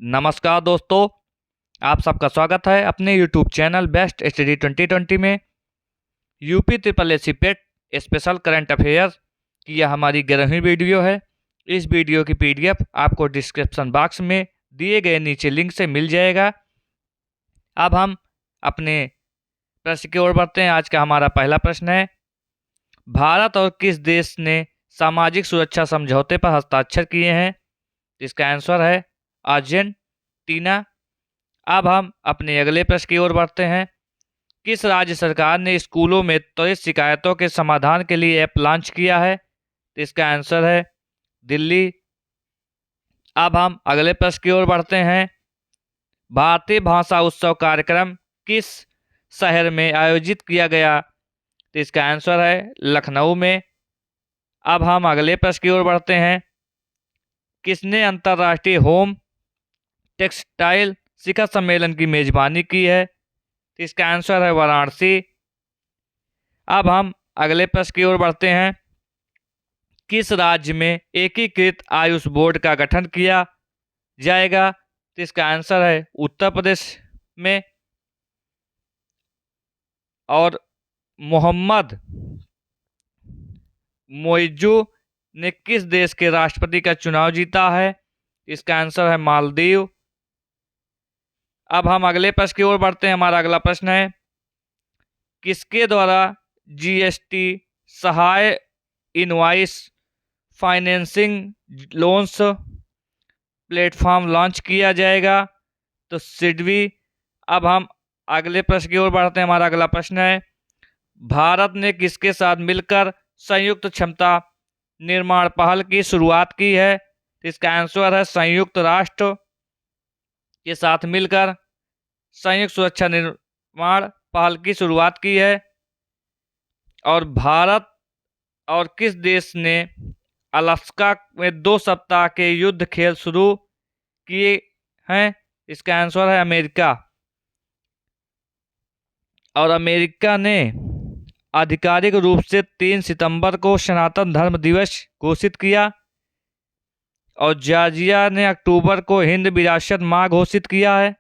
नमस्कार दोस्तों, आप सबका स्वागत है अपने YouTube चैनल बेस्ट स्टडी 2020 में। यूपी ट्रिपल एस पेट स्पेशल करंट अफेयर की यह हमारी 11वीं वीडियो है। इस वीडियो की PDF आपको डिस्क्रिप्शन बॉक्स में दिए गए नीचे लिंक से मिल जाएगा। अब हम अपने प्रश्न की ओर बढ़ते हैं। आज का हमारा पहला प्रश्न है, भारत और किस देश ने सामाजिक सुरक्षा समझौते पर हस्ताक्षर किए हैं? इसका आंसर है अर्जेंटीना। अब हम अपने अगले प्रश्न की ओर बढ़ते हैं। किस राज्य सरकार ने स्कूलों में त्वरित शिकायतों के समाधान के लिए ऐप लॉन्च किया है? इसका आंसर है दिल्ली। अब हम अगले प्रश्न की ओर बढ़ते हैं। भारतीय भाषा उत्सव कार्यक्रम किस शहर में आयोजित किया गया? तो इसका आंसर है लखनऊ में। अब हम अगले प्रश्न की ओर बढ़ते हैं। किसने अंतर्राष्ट्रीय होम टेक्सटाइल शिखर सम्मेलन की मेजबानी की है? तो इसका आंसर है वाराणसी। अब हम अगले प्रश्न की ओर बढ़ते हैं। किस राज्य में एकीकृत आयुष बोर्ड का गठन किया जाएगा? तो इसका आंसर है उत्तर प्रदेश में। और मोहम्मद मोइजू ने किस देश के राष्ट्रपति का चुनाव जीता है? इसका आंसर है मालदीव। अब हम अगले प्रश्न की ओर बढ़ते हैं। हमारा अगला प्रश्न है, किसके द्वारा GST Sahay invoice financing loans platform launch किया जाएगा? तो सिडबी। अब हम अगले प्रश्न की ओर बढ़ते हैं। हमारा अगला प्रश्न है, भारत ने किसके साथ मिलकर संयुक्त क्षमता निर्माण पहल की शुरुआत की है? इसका आंसर है संयुक्त राष्ट्र के साथ मिलकर संयुक्त सुरक्षा निर्माण पहल की शुरुआत की है। और भारत और किस देश ने अलास्का में 2 सप्ताह के युद्ध खेल शुरू किए हैं? इसका आंसर है अमेरिका। और अमेरिका ने आधिकारिक रूप से 3 सितंबर को सनातन धर्म दिवस घोषित किया। और जॉर्जिया ने अक्टूबर को हिंद विरासत माह घोषित किया है।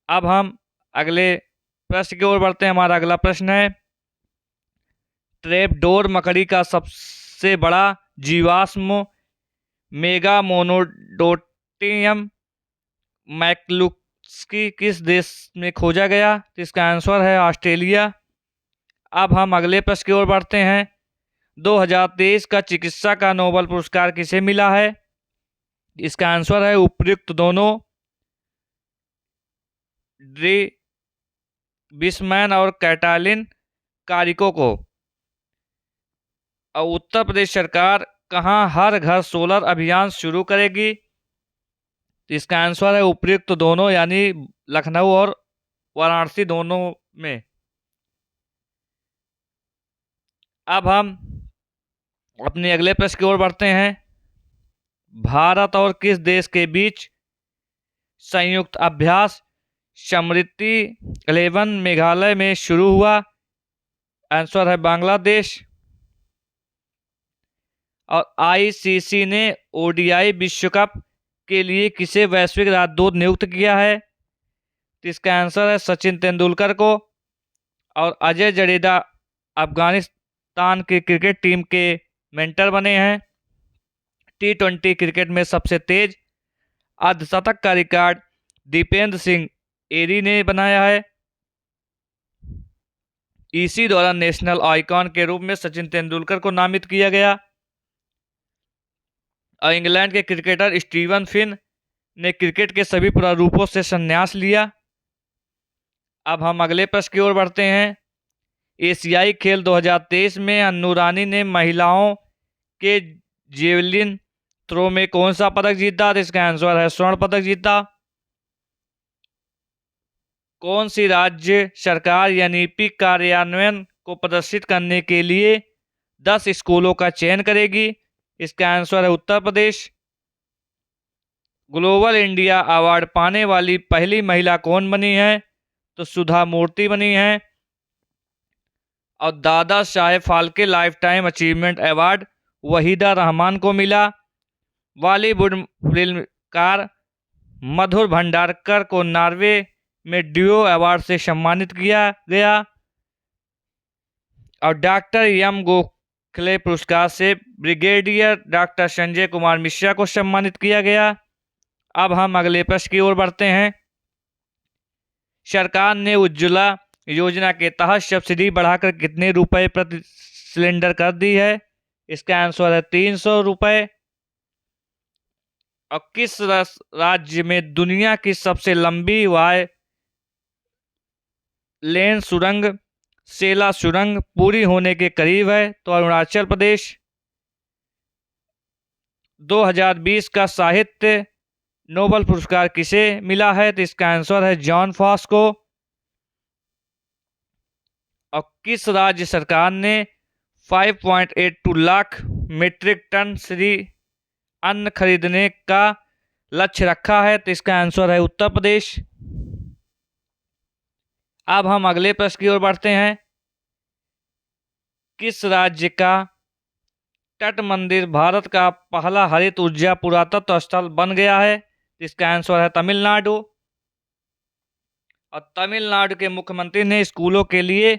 अब हम अगले प्रश्न की ओर बढ़ते हैं। हमारा अगला प्रश्न है, ट्रैपडोर मकड़ी का सबसे बड़ा जीवाश्म मेगा मोनोडोटियम मैक्लुस्की किस देश में खोजा गया? तो इसका आंसर है ऑस्ट्रेलिया। अब हम अगले प्रश्न की ओर बढ़ते हैं। 2023 का चिकित्सा का नोबेल पुरस्कार किसे मिला है? इसका आंसर है उपर्युक्त दोनों, ड्री बिस्मैन और कैटालिन कारिको को। और उत्तर प्रदेश सरकार कहां हर घर सोलर अभियान शुरू करेगी? इसका आंसर है उपर्युक्त दोनों, यानी लखनऊ और वाराणसी दोनों में। अब हम अपने अगले प्रश्न की ओर बढ़ते हैं। भारत और किस देश के बीच संयुक्त अभ्यास समृद्धि 11 मेघालय में शुरू हुआ? आंसर है बांग्लादेश। और ICC ने ODI विश्व कप के लिए किसे वैश्विक राजदूत नियुक्त किया है? तो इसका आंसर है सचिन तेंदुलकर को। और अजय जडेजा अफगानिस्तान की क्रिकेट टीम के मेंटर बने हैं। T20 क्रिकेट में सबसे तेज अर्धशतक का रिकॉर्ड दीपेंद्र सिंह एरी ने बनाया है। EC द्वारा नेशनल आइकॉन के रूप में सचिन तेंदुलकर को नामित किया गया। और इंग्लैंड के क्रिकेटर स्टीवन फिन ने क्रिकेट के सभी प्रारूपों से संन्यास लिया। अब हम अगले प्रश्न की ओर बढ़ते हैं। एशियाई खेल 2023 में अन्नू रानी ने महिलाओं के जेवलिन थ्रो में कौन सा पदक जीता? तो इसका आंसर है स्वर्ण पदक जीता। कौन सी राज्य सरकार NEP कार्यान्वयन को प्रदर्शित करने के लिए 10 स्कूलों का चयन करेगी? इसका आंसर है Uttar Pradesh. Global India award पाने वाली पहली महिला कौन बनी है? तो सुधा मूर्ति बनी है। और Dada Saheb Phalke lifetime achievement award Waheeda Rahman को मिला। बॉलीवुड फिल्म कार मधुर भंडारकर को नॉर्वे में ड्यूओ अवार्ड से सम्मानित किया गया और डॉक्टर एम गोखले पुरस्कार से ब्रिगेडियर डॉक्टर संजय कुमार मिश्रा को सम्मानित किया गया। अब हम अगले प्रश्न की ओर बढ़ते हैं। सरकार ने उज्ज्वला योजना के तहत सब्सिडी बढ़ाकर कितने रुपए प्रति सिलेंडर कर दी है? इसका आंसर है 300 रुपए। और किस राज्य में दुनिया की सबसे लंबी वाय लेन सुरंग सेला सुरंग पूरी होने के करीब है? तो अरुणाचल प्रदेश। 2020 का साहित्य नोबेल पुरस्कार किसे मिला है? तो इसका आंसर है जॉन फॉस को। और किस राज्य सरकार ने 5.82 लाख मीट्रिक टन श्री अन्न खरीदने का लक्ष्य रखा है? तो इसका आंसर है उत्तर प्रदेश। अब हम अगले प्रश्न की ओर बढ़ते हैं। किस राज्य का तट मंदिर भारत का पहला हरित ऊर्जा पुरातत्व स्थल बन गया है? इसका आंसर है तमिलनाडु। और तमिलनाडु के मुख्यमंत्री ने स्कूलों के लिए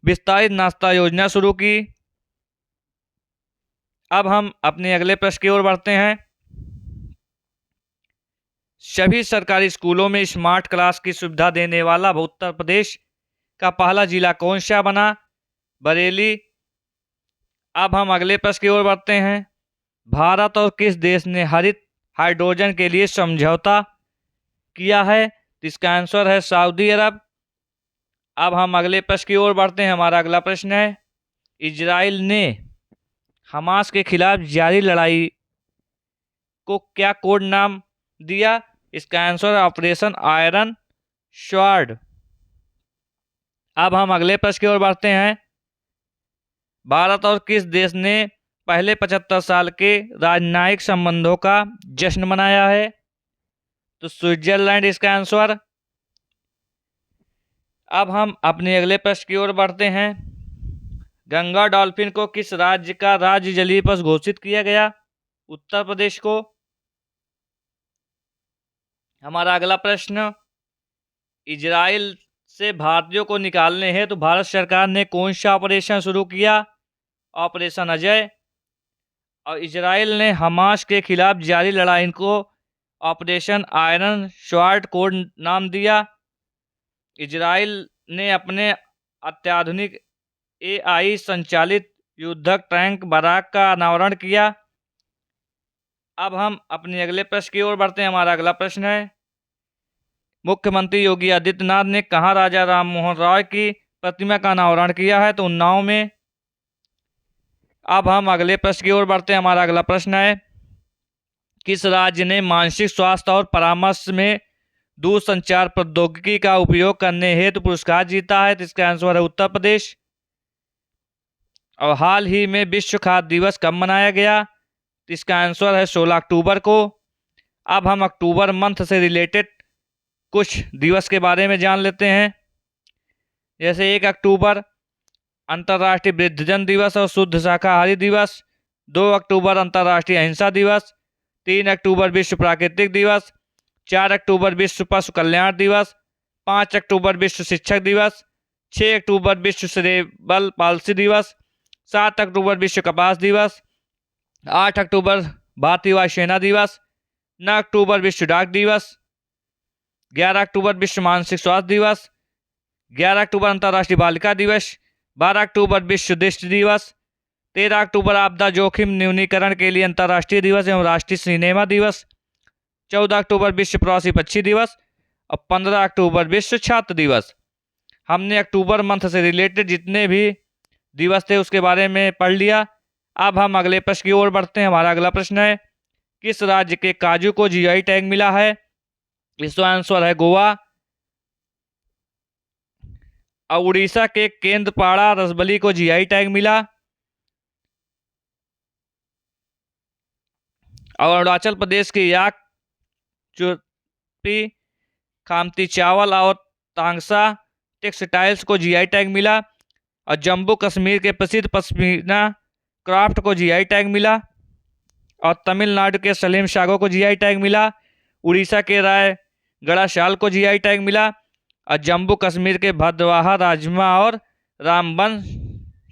विस्तारित नाश्ता योजना शुरू की। अब हम अपने अगले प्रश्न की ओर बढ़ते हैं। सभी सरकारी स्कूलों में स्मार्ट क्लास की सुविधा देने वाला उत्तर प्रदेश का पहला जिला कौन सा बना? बरेली। अब हम अगले प्रश्न की ओर बढ़ते हैं। भारत और किस देश ने हरित हाइड्रोजन के लिए समझौता किया है? इसका आंसर है सऊदी अरब। अब हम अगले प्रश्न की ओर बढ़ते हैं। हमारा अगला प्रश्न है, इजराइल ने हमास के खिलाफ जारी लड़ाई को क्या कोड नाम दिया? इसका आंसर है ऑपरेशन आयरन स्वॉर्ड। अब हम अगले प्रश्न की ओर बढ़ते हैं। भारत और किस देश ने पहले 75 साल के राजनयिक संबंधों का जश्न मनाया है? तो स्विट्जरलैंड इसका आंसर। अब हम अपने अगले प्रश्न की ओर बढ़ते हैं। गंगा डॉल्फिन को किस राज्य का राज्य जलीय पशु घोषित किया गया? उत्तर प्रदेश को। हमारा अगला प्रश्न, इजराइल से भारतीयों को निकालने हेतु भारत सरकार ने कौन सा ऑपरेशन शुरू किया? ऑपरेशन अजय। और इजराइल ने हमास के खिलाफ जारी लड़ाई को ऑपरेशन आयरन स्वॉर्ड कोड नाम दिया। इजराइल ने अपने अत्याधुनिक AI संचालित युद्धक टैंक बराक का अनावरण किया। अब हम अपने अगले प्रश्न की ओर बढ़ते हैं। हमारा अगला प्रश्न है, मुख्यमंत्री योगी आदित्यनाथ ने कहाँ राजा राम मोहन रॉय की प्रतिमा का अनावरण किया है? तो उन्नाव में। अब हम अगले प्रश्न की ओर बढ़ते हैं। हमारा अगला प्रश्न है, किस राज्य ने मानसिक स्वास्थ्य और परामर्श में दूरसंचार प्रौद्योगिकी का उपयोग करने हेतु पुरस्कार जीता है? तो इसका आंसर है उत्तर प्रदेश। और हाल ही में विश्व खाद्य दिवस कब मनाया गया? तो इसका आंसर है 16 अक्टूबर को। अब हम अक्टूबर मंथ से रिलेटेड कुछ दिवस के बारे में जान लेते हैं। जैसे 1 अक्टूबर अंतर्राष्ट्रीय वृद्धजन दिवस और शुद्ध शाकाहारी दिवस, 2 अक्टूबर अंतर्राष्ट्रीय अहिंसा दिवस, 3 अक्टूबर विश्व प्राकृतिक दिवस, 4 अक्टूबर विश्व पशु कल्याण दिवस, 5 अक्टूबर विश्व शिक्षक दिवस, 6 अक्टूबर विश्व सेरेब्रल पाल्सी दिवस, 7 अक्टूबर विश्व कपास दिवस, 8 अक्टूबर भारतीय वायुसेना दिवस, 9 अक्टूबर विश्व डाक दिवस, 11 अक्टूबर विश्व मानसिक स्वास्थ्य दिवस, 11 अक्टूबर अंतर्राष्ट्रीय बालिका दिवस, 12 अक्टूबर विश्व दृष्टि दिवस, 13 अक्टूबर आपदा जोखिम न्यूनीकरण के लिए अंतर्राष्ट्रीय दिवस एवं राष्ट्रीय सिनेमा दिवस, 14 अक्टूबर विश्व प्रवासी पक्षी दिवस और 15 अक्टूबर विश्व छात्र दिवस। हमने अक्टूबर मंथ से रिलेटेड जितने भी दिवस थे उसके बारे में पढ़ लिया। अब हम अगले प्रश्न की ओर बढ़ते हैं। हमारा अगला प्रश्न है, किस राज्य के काजू को GI टैग मिला है? इसका आंसर है गोवा। और उड़ीसा के केंद्रपाड़ा रसबली को GI टैग मिला। और अरुणाचल प्रदेश के याक चुपी खामती चावल और तांगसा टेक्सटाइल्स को GI टैग मिला। और जम्मू कश्मीर के प्रसिद्ध पश्मीना क्राफ्ट को GI टैग मिला। और तमिलनाडु के सलीम सागो को जीआई टैग मिला। उड़ीसा के रायगढ़ शाल को जीआई टैग मिला। और जम्मू कश्मीर के भदवाहा राजमा और रामबन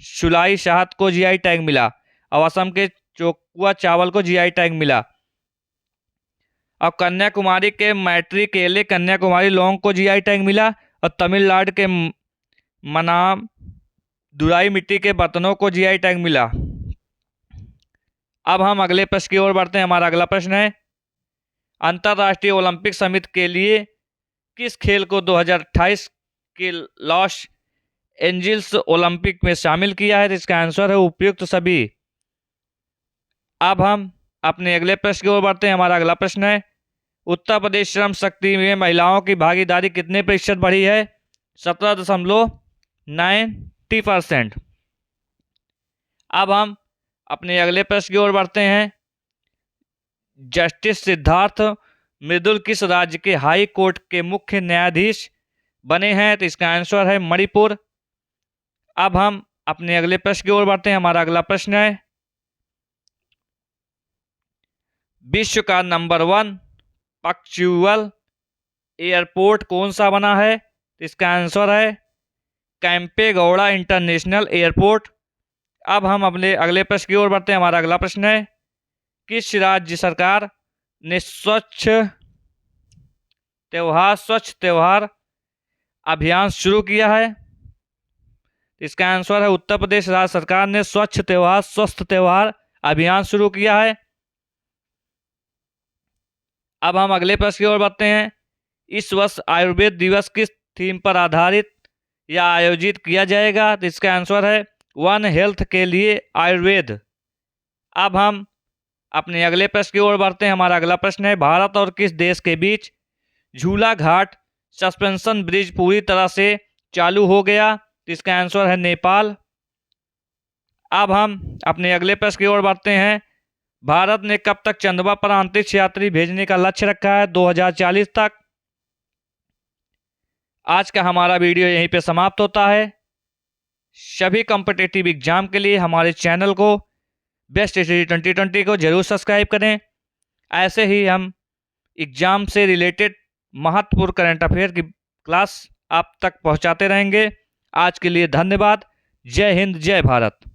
शुलाई शहद को जीआई टैग मिला। और असम के चोकुआ चावल को जीआई टैग मिला। अब कन्याकुमारी के मैत्री केले, कन्याकुमारी लौंग को जीआई टैग मिला। और तमिलनाडु के मनाम दुराई मिट्टी के बर्तनों को जीआई टैग मिला। अब हम अगले प्रश्न की ओर बढ़ते हैं। हमारा अगला प्रश्न है, अंतर्राष्ट्रीय ओलंपिक समिति के लिए किस खेल को 2028 के लॉस एंजिल्स ओलंपिक में शामिल किया है? तो इसका आंसर है उपयुक्त सभी। अब हम अपने अगले प्रश्न की ओर बढ़ते हैं। हमारा अगला प्रश्न है, उत्तर प्रदेश श्रम शक्ति में महिलाओं की भागीदारी कितने प्रतिशत बढ़ी है? 17.90%। अब हम अपने अगले प्रश्न की ओर बढ़ते हैं। जस्टिस सिद्धार्थ मृदुल किस राज्य के हाई कोर्ट के मुख्य न्यायाधीश बने हैं? तो इसका आंसर है मणिपुर। अब हम अपने अगले प्रश्न की ओर बढ़ते हैं। हमारा अगला प्रश्न है, विश्व का नंबर 1 पंक्चुअल एयरपोर्ट कौन सा बना है? तो इसका आंसर है कैंपेगौड़ा इंटरनेशनल एयरपोर्ट। अब हम अपने अगले प्रश्न की ओर बढ़ते हैं। हमारा अगला प्रश्न है, किस राज्य सरकार ने स्वच्छ त्योहार अभियान शुरू किया है? इसका आंसर है उत्तर प्रदेश राज्य सरकार ने स्वच्छ त्योहार स्वस्थ त्योहार अभियान शुरू किया है। अब हम अगले प्रश्न की ओर बढ़ते हैं। इस वर्ष आयुर्वेद दिवस किस थीम पर आधारित या आयोजित किया जाएगा? तो इसका आंसर है वन हेल्थ के लिए आयुर्वेद। अब हम अपने अगले प्रश्न की ओर बढ़ते हैं। हमारा अगला प्रश्न है, भारत और किस देश के बीच झूला घाट सस्पेंशन ब्रिज पूरी तरह से चालू हो गया? तो इसका आंसर है नेपाल। अब हम अपने अगले प्रश्न की ओर बढ़ते हैं। भारत ने कब तक चंद्रमा पर अंतरिक्ष यात्री भेजने का लक्ष्य रखा है? 2040 तक। आज का हमारा वीडियो यहीं पे समाप्त होता है। सभी कॉम्पिटिटिव एग्जाम के लिए हमारे चैनल को बेस्ट स्टडी 2020 को जरूर सब्सक्राइब करें। ऐसे ही हम एग्जाम से रिलेटेड महत्वपूर्ण करंट अफेयर की क्लास आप तक पहुंचाते रहेंगे। आज के लिए धन्यवाद। जय हिंद, जय भारत।